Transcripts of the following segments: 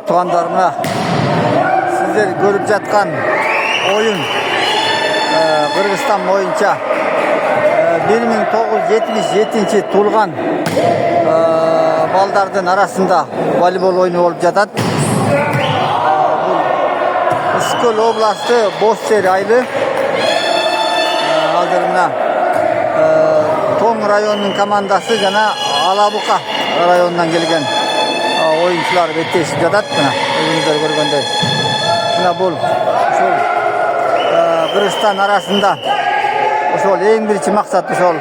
tuğanlarına sizler görüp жатқан oyun Kırgızstan boyunca 1977 tuğulgan baldardın arasında voleybol oyunu olup жатат. Iskol oblasti Boster aylı aldırımına Toң rayonunun komandası jana Alabuka rayonundan gelgen oyuncular betleşip жатат. Özünüzler görgөндөй. Бұл Kırgızstan arasında ошол эң биринчи максат ошол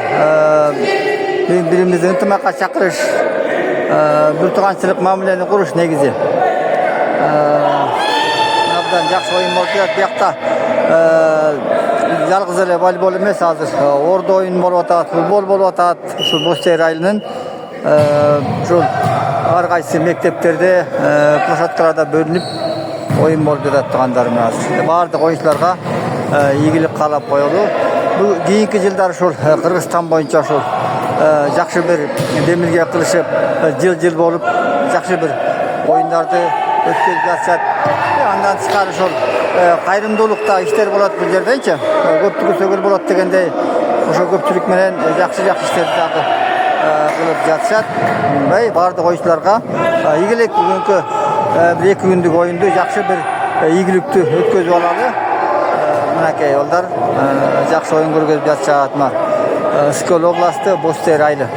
биримизди ынтымакка чакырыш, бир тууганчылык мамилени куруш негизи. Абдан жакшы оюн болуп жатат. Биякта жалгыз эле волейбол эмес, азыр ордо оюн болуп атат, футбол болуп атат. Ушул Бостер айылынын ушул ар кайсы мектептерде, площадкаларда бөлүнүп oyun болуп жатат тугандарым. Баардык оюнчуларга ийгилик каалап коелу. Bu keyinki yıllar ошол Kırgızstan boyunca ошол жакшы бир демилге кылышып, жыл болуп, жакшы бир оюндарды өткөрүп жатышат. Андан тышкары ошол кайрымдуулукта иштер болот бул жерденчи. Көптүгү сөгүл болот дегендей, ошол көпчүлүк менен жакшы иштерди дагы кылып жатышат. Баардык оюнчуларга ийгилик бүгүнкү bir 2 күндүк оюнду жакшы бир ийгиликтүү өткөзүп алалы. Мынакей олдар жакшы оюн көргөзүп жатышат. Iskol oblasti Boster айылы.